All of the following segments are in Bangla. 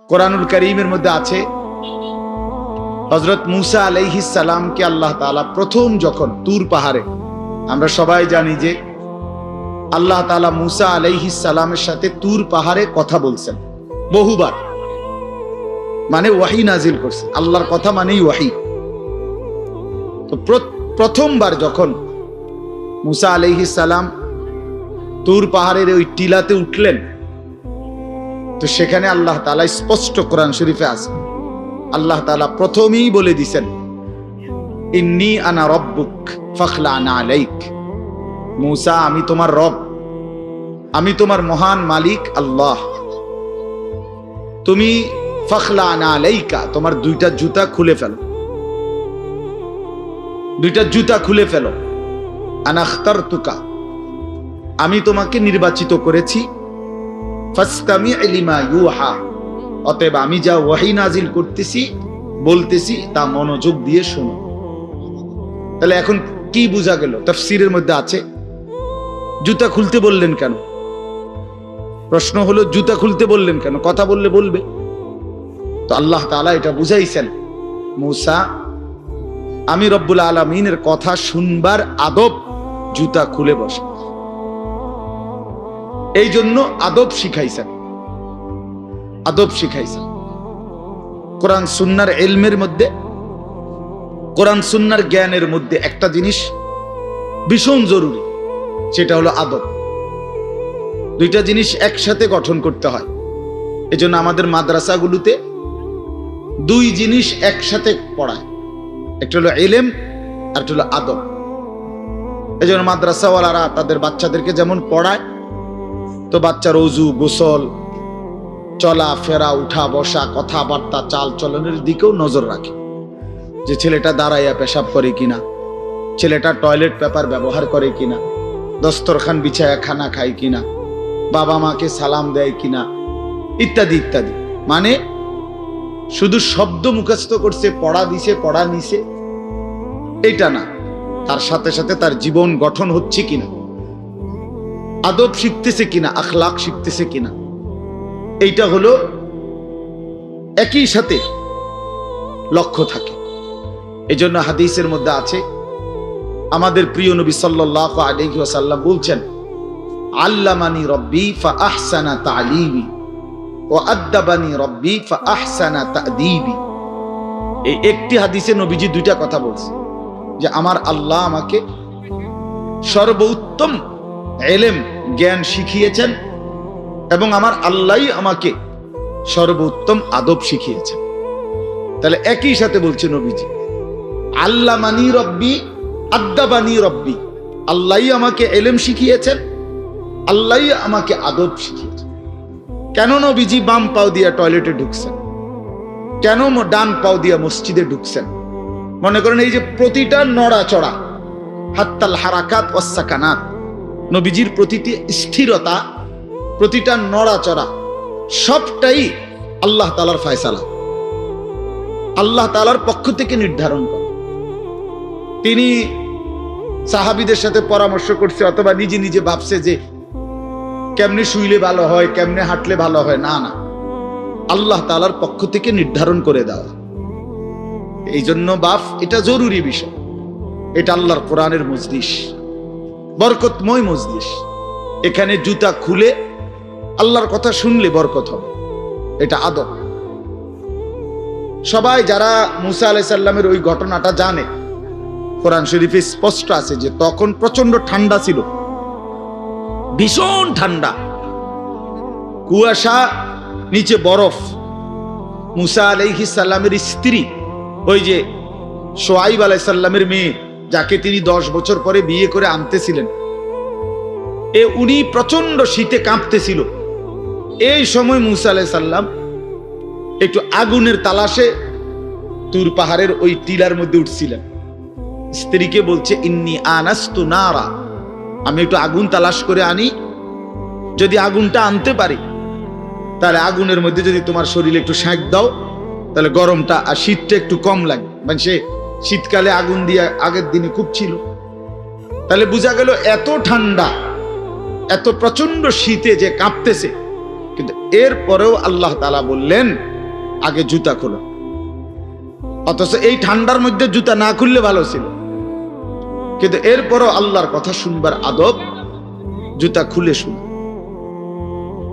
কোরআনুল কারীমের মধ্যে আছে হযরত মুসা আলাইহিস সালামকে আল্লাহ তাআলা প্রথম যখন তুর পাহাড়ে, আমরা সবাই জানি যে আল্লাহ তাআলা মুসা আলাইহিস সালামের সাথে তুর পাহাড়ে কথা বলছেন বহুবার, মানে ওয়াহি নাজিল করছে। আল্লাহর কথা মানেই ওয়াহি। তো প্রথমবার যখন মুসা আলাইহিস সালাম তুর পাহাড়ের ওই টিলাতে উঠলেন, তো সেখানে আল্লাহ তাআলা স্পষ্ট কোরআন শরীফে আছে, আল্লাহ তাআলা প্রথমেই বলে দিছেন ইন্নী আনা রব্বুক ফাখলা'না আলাইক। মুসা, আমি তোমার রব, আমি তোমার মহান মালিক আল্লাহ। তুমি ফাখলা'না আলাইকা, তোমার দুইটা জুতা খুলে ফেলো, দুইটা জুতা খুলে ফেলো। আনা আখতারতুকা, আমি তোমাকে নির্বাচিত করেছি। ফাসতামি' লিমা ইউহা, অতএব আমি যা ওয়াহি নাজিল করতেছি বলতেছি তা মনোযোগ দিয়ে শোনো। তাহলে এখন কি বোঝা গেল? তাফসীরের মধ্যে আছে জুতা খুলতে বললেন কেন? প্রশ্ন হলো জুতা খুলতে বললেন কেন? কথা বললে বলবে। তো আল্লাহ তাআলা এটা বুঝাইছেন, মুসা, আমি রব্বুল আলামিনের কথা শুনবার আদব জুতা খুলে বসে, এই জন্য আদব শিখাইছেন, আদব শিখাইছেন। কোরআন সুন্নাহর ইলমের মধ্যে, কোরআন সুন্নাহর জ্ঞানের মধ্যে একটা জিনিস ভীষণ জরুরি, সেটা হলো আদব। দুইটা জিনিস একসাথে গঠন করতে হয়। এজন্য আমাদের মাদ্রাসাগুলোতে দুই জিনিস একসাথে পড়ায়, একটা হলো ইলম আর একটা হলো আদব। এজন্য মাদ্রাসাওয়ালারা তাদের বাচ্চাদেরকে যেমন পড়ায়, তো বাচ্চার ওযু, গোসল, চলা ফেরা, উঠা বসা, কথাবার্তা, চাল চলনের দিকেও নজর রাখে, যে ছেলেটা দাঁড়াইয়া পেশাব করে কিনা, ছেলেটা টয়লেট পেপার ব্যবহার করে কিনা, দস্তরখান বিছায়া খানা খায় কিনা, বাবা মাকে সালাম দেয় কিনা, ইত্যাদি ইত্যাদি। মানে শুধু শব্দ মুখস্থ করছে, পড়া দিছে, পড়া নিছে, এটা না, তার সাথে সাথে তার জীবন গঠন হচ্ছে কিনা, আদব শিখতেছে কিনা, আখলাক শিখতেছে কিনা, এইটা হলো একই সাথে লক্ষ্য থাকে। এজন্য হাদিসের মধ্যে আছে, আমাদের প্রিয় নবী সাল্লাল্লাহু আলাইহি ওয়াসাল্লাম বলছেন, আল্লামানি রব্বি ফাআহসানা তা'লিমি ওয়া আদ্দাবানি রব্বি ফাআহসানা তা'দীবি। এই একটি হাদিসে নবীজি দুইটা কথা বলছে, যে আমার আল্লাহ আমাকে সর্বোত্তম ইলম জ্ঞান শিখিয়েছেন এবং আমার আল্লাহই আমাকে সর্বোত্তম আদব শিখিয়েছেন। তাহলে একই সাথে বলছে নবীজি, আল্লামানি রব্বি আদ্দাবানি রব্বি, আল্লাহই আমাকে ইলম শিখিয়েছেন, আল্লাহই আমাকে আদব শিখিয়েছেন। কেন নবীজি বাম পাও দিয়া টয়লেটে ঢুকছেন? কেন ডান পাও দিয়া মসজিদে ঢুকছেন? মনে করেন এই যে প্রতিটা নড়াচড়া, হাত্তাল হারাকাত ওয়াস সাকানাত, নবীজির প্রতিটি স্থিরতা, প্রতিটা নড়াচড়া, সবটাই আল্লাহ তাআলার ফয়সালা, আল্লাহ তাআলার পক্ষ থেকে নির্ধারণ করে। তিনি সাহাবীদের সাথে পরামর্শ করছে অথবা নিজে নিজে ভাবছে যে কেমনে শুইলে ভালো হয়, কেমনে হাঁটলে ভালো হয়, না না, আল্লাহ তাআলার পক্ষ থেকে নির্ধারণ করে দেওয়া। এই জন্য বাপ, এটা জরুরি বিষয়। এটা আল্লাহর কোরআনের মজলিস, বরকতময় মজলিস। এখানে জুতা খুলে আল্লাহর কথা শুনলে বরকত হবে, এটা আদব। সবাই যারা মুসা আলাইহিস সালামের ওই ঘটনাটা জানে, কোরআন শরীফে স্পষ্ট আছে যে তখন প্রচন্ড ঠান্ডা ছিল, ভীষণ ঠান্ডা, কুয়াশা, নিচে বরফ। মুসা আলাইহিস সালামের স্ত্রী, ওই যে শুআইব আলাইহিস সালামের মেয়ে, যাকে তিনি 10 বছর পরে বিয়ে করে আনতেছিলেন, উনি প্রচন্ড শীতে কাঁপতেছিল। এই সময় মুসা আলাইহিস সালাম একটু আগুনের তালাশে তুর পাহাড়ের ওই টিলার মধ্যে উঠছিলেন। স্ত্রীকে বলছে, ইন্নী আনাস্তু নারা, আমি একটু আগুন তালাশ করে আনি, যদি আগুনটা আনতে পারি তাহলে আগুনের মধ্যে যদি তোমার শরীরে একটু সেঁক দাও, তাহলে গরমটা আর শীতটা একটু কম লাগবে। মানে সে শীতকালে আগুন দিয়ে আগের দিনে খুব ছিল, তাহলে বোঝা গেল এত ঠান্ডা, এত প্রচন্ড শীতে যে কাঁপতেছে। কিন্তু এরপরেও আল্লাহ তাআলা বললেন, আগে জুতা খোলো। অথচ এই ঠান্ডার মধ্যে জুতা না খুললে ভালো ছিল, কিন্তু এরপরও আল্লাহর কথা শুনবার আদব, জুতা খুলে শুন।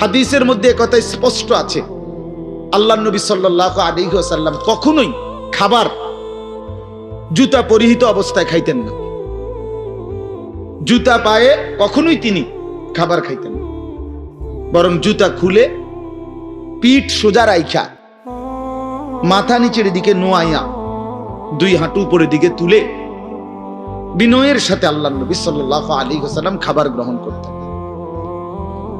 হাদিসের মধ্যে কথা স্পষ্ট আছে, আল্লাহ নবী সাল্লাল্লাহু আলাইহি ওয়াসাল্লাম কখনোই খাবার জুতা পরিহিত অবস্থায় খাইতেন না। জুতা পায়ে কখনোই তিনি খাবার খাইতেন না, বরং জুতা খুলে পিঠ সোজা রাইখা মাথা নিচের দিকে নোয়াইয়া দুই হাঁটু উপরের দিকে তুলে বিনয়ের সাথে আল্লাহ নবী সাল্লাল্লাহু আলাইহি ওয়াসাল্লাম খাবার গ্রহণ করতেন।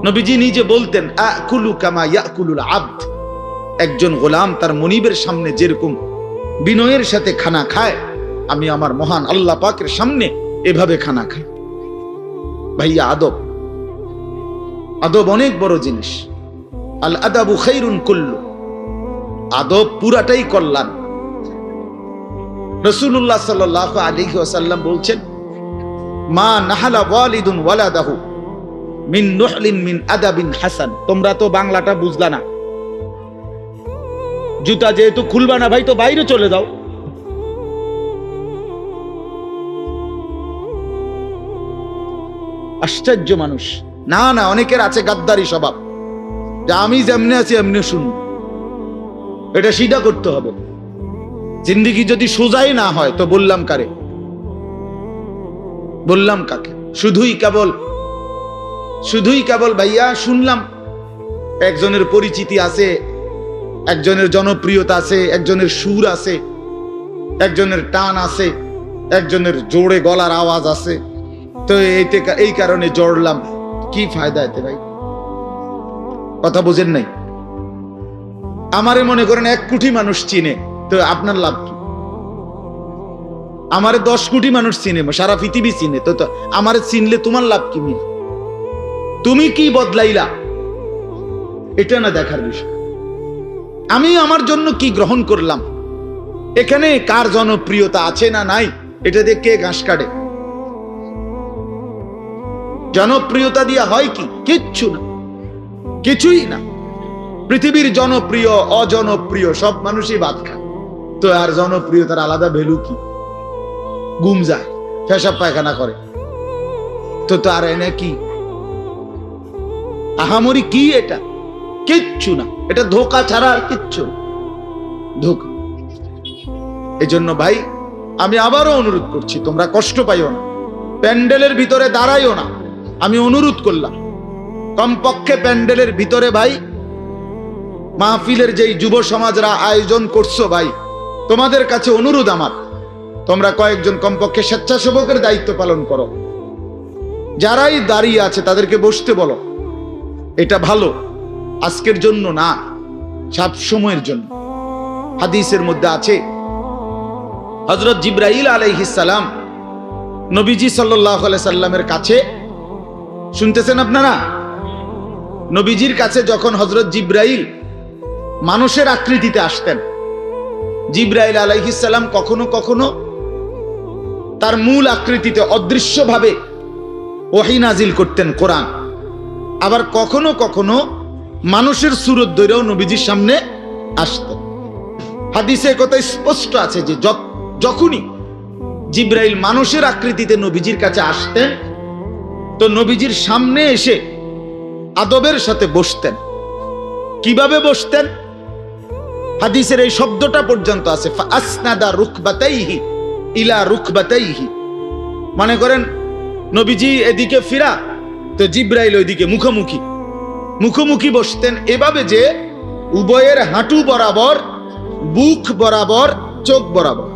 নবীজি নিজে বলতেন, আকুলু কামা ইয়াকুলুল আবদ, একজন গোলাম তার মনিবের সামনে যেরকম বিনয়ের সাথে খানা খায়, আমি আমার মহান আল্লাহ পাকের সামনে এভাবে খানা খাই। ভাইয়া, আদব, আদব অনেক বড় জিনিস। আল আদাবু খাইরুন কুল্লু, আদব পুরাটাই কল্যাণ। রাসূলুল্লাহ সাল্লাল্লাহু আলাইহি ওয়াসাল্লাম বলছেন, মা নাহালা ওয়ালিদুন ওয়ালাদাহু মিন নুহলিন মিন আদাবিন হাসান। তোমরা তো বাংলাটা বুঝলা না, জুতা যেহেতু খুলবা না ভাই, তো বাইরে চলে যাও। আশ্চর্য মানুষ। না না, অনেকের আছে গাদ্দারি স্বভাব, যে আমি যেমনি আছি এমনি শুনুন। এটা সিধা করতে হবে। জিন্দেগি যদি সোজাই না হয় তো বললাম কারে, বললাম কাকে? শুধুই কেবল ভাইয়া শুনলাম একজনের পরিচিতি আছে, একজনের জনপ্রিয়তা আছে, একজনের সুর আছে, একজনের টান আছে, একজনের জোরে গলার আওয়াজ আছে, তো এই কারণে জড়লাম। কি ফায়দা এতে ভাই? কথা বোঝেন নাই? আমারে মনে করেন 1 কোটি মানুষ চিনে, তো আপনার লাভ কি? আমারে 10 কোটি মানুষ চিনে, সারা পৃথিবী চিনে, তো আমারে চিনলে তোমার লাভ কি? তুমি কি বদলাইলা এটা না দেখার বিষয়। আমি আমার জন্য কি গ্রহণ করলাম, এখানে কার জনপ্রিয়তা আছে না নাই, এটা দিয়ে কে ঘাস কাটে? জনপ্রিয়তা দিয়া হয় কি? কিচ্ছু না, কিছুই না। পৃথিবীর জনপ্রিয় অজনপ্রিয় সব মানুষই ভাত খায়, তো আর জনপ্রিয়তার আলাদা ভ্যালু কি? ঘুম যায়, পেশাব পায়খানা করে, তো আর এনে কি আহামরি কি? এটা কিচ্ছু না, এটা ধোঁকা ছাড়া আর কিচ্ছু না, ধোঁকা। এই জন্য ভাই আমি আবারও অনুরোধ করছি, তোমরা কষ্ট পাইও না, প্যান্ডেলের ভিতরে দাঁড়াইও না। আমি অনুরোধ করলাম, কমপক্ষে প্যান্ডেলের ভিতরে ভাই মাহফিলের যেই যুব সমাজরা আয়োজন করছো ভাই, তোমাদের কাছে অনুরোধ আমার, তোমরা কয়েকজন কমপক্ষে স্বেচ্ছাসেবকের দায়িত্ব পালন করো। যারাই দাঁড়িয়ে আছে তাদেরকে বসতে বলো। এটা ভালো, আজকের জন্য না, সব সময়ের জন্য। হাদিসের মধ্যে আছে, হযরত জিবরাইল আলাইহিস সালাম নবীজি সাল্লাল্লাহু আলাইহি সাল্লামের কাছে, শুনতেছেন আপনারা? নবীজির কাছে যখন হযরত জিবরাইল মানুষের আকৃতিতে আসতেন, জিবরাইল আলাইহিস সালাম কখনো কখনো তার মূল আকৃতিতে অদৃশ্যভাবে ওহী নাজিল করতেন, কোরআন। আবার কখনো কখনো মানুষের সুরত ধরেও নবীজির সামনে আসতেন। হাদিসে কথা স্পষ্ট আছে যে যখনই জিবরাইল মানুষের আকৃতিতে নবীজির কাছে আসতেন, তো নবীজির সামনে এসে আদবের সাথে বসতেন। কিভাবে বসতেন? হাদিসের এই শব্দটা পর্যন্ত আছে, ফাসনাদা রুকবাতাইহি ইলা রুকবাতাইহি। মনে করেন নবীজি এদিকে ফিরা, তো জিবরাইল ওইদিকে মুখোমুখি বসতেন, এভাবে যে উভয়ের হাঁটু বরাবর, বুক বরাবর, চোখ বরাবর,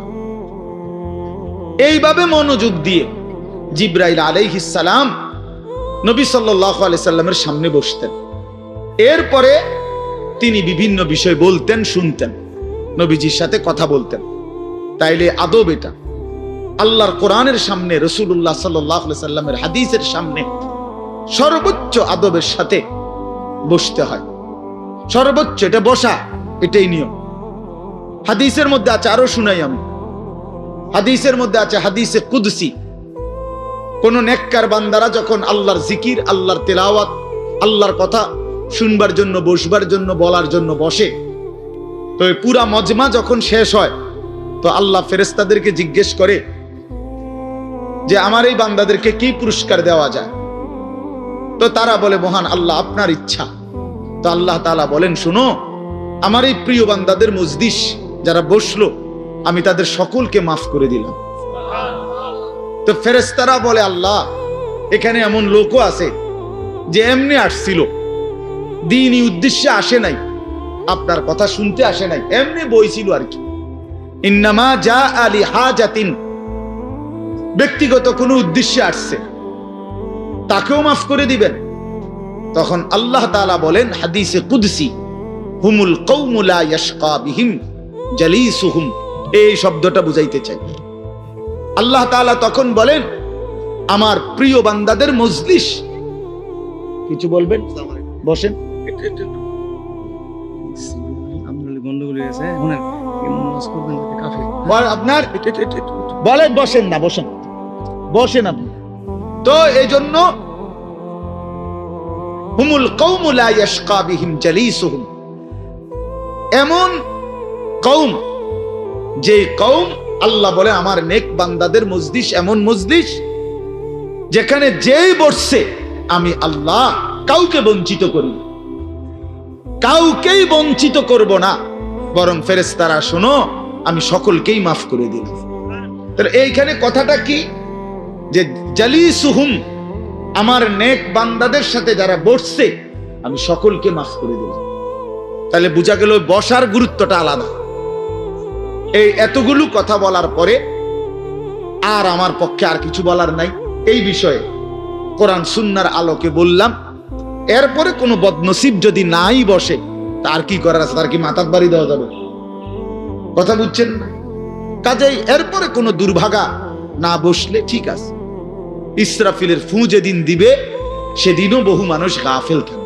এইভাবে মনোযোগ দিয়ে জিবরাইল আলাইহিস সালাম নবী সাল্লাল্লাহু আলাইহি সাল্লামের সামনে বসতেন। এরপরে তিনি বিভিন্ন বিষয় বলতেন, শুনতেন, নবীজির সাথে কথা বলতেন। তাইলে আদব এটা। আল্লাহর কোরআনের সামনে, রাসূলুল্লাহ সাল্লাল্লাহু আলাইহি সাল্লামের হাদিসের সামনে সর্বোচ্চ আদবের সাথে বসতে হয়, সর্বোচ্চ। এটা বসা, এটাই নিয়ম। হাদিসের মধ্যে আছে, আরো শুনাই আমি, হাদিসের মধ্যে আছে, হাদিসে কুদসি, কোন নেককার বান্দারা যখন আল্লাহর জিকির, আল্লাহর তেলাওয়াত, আল্লাহর কথা শুনবার জন্য, বসবার জন্য, বলার জন্য বসে, তো এই পুরা মজমা যখন শেষ হয় তো আল্লাহ ফেরেশতাদেরকে জিজ্ঞেস করে যে আমার এই বান্দাদেরকে কি পুরস্কার দেওয়া যায়। তো তারা বলে মহান আল্লাহ আপনার ইচ্ছা। তো আল্লাহ তাআলা বলেন শুনো, আমার এই প্রিয় বান্দাদের মজলিস যারা বসলো আমি তাদের সকলকে মাফ করে দিলাম। তো ফেরেশতারা বলে আল্লাহ এখানে এমন লোকও আছে যে এমনি আসছিল, দ্বীনি উদ্দেশ্যে আসে নাই, আপনার কথা শুনতে আসে নাই, এমনি বইছিল আর কি। ইন্নামা জা আলি হাজাতিন, ব্যক্তিগত কোনো উদ্দেশ্যে আসছে, তাকেও মাফ করে দিবেন। তখন আল্লাহ তাআলা বলেন হাদিসে কুদসি, হুমুল কওমু লা ইয়াশকা বিহিম জালিসুহুম, এই শব্দটা বুঝাইতে চাই। আল্লাহ তাআলা তখন বলেন আমার প্রিয় বান্দাদের মজলিস, কিছু বলবেন? বসেন। আপনার বলেন, বসেন না, বসেন বসেন আপনি। তো এই জন্য হুমুল কওমু লা ইয়াশকা বিহিম জালিসুহুম, এমন কওম যে কওম আল্লাহ বলে আমার নেক বান্দাদের মজলিস এমন মজলিস যেখানে যেই বসছে আমি আল্লাহ কাউকে বঞ্চিত করি, কাউকেই বঞ্চিত করব না, বরং ফেরেশতারা শোনো আমি সকলকেই মাফ করে দিলাম। তাহলে এইখানে কথাটা কি, যে জালিসুহুম আমার নেক বান্দাদের সাথে যারা বসছে আমি সকলকে মাফ করে দিলাম। তাহলে বোঝা গেল বসার গুরুত্বটা আলাদা। এই এতগুলো কথা বলার পরে আর আমার পক্ষে আর কিছু বলার নাই এই বিষয়ে। কোরআন সুন্নাহর আলোকে বললাম, এরপরে কোনো বদনসিব যদি নাই বসে তার কি করার আছে? তার কি মাথার বাড়ি দেওয়া যাবে? কথা বুঝছেন? কাজেই এরপরে কোনো দুর্ভাগা না বসলে ঠিক আছে। ইসরাফিলের ফু যেদিন দিবে সেদিনও বহু মানুষ গাফেল থাকে।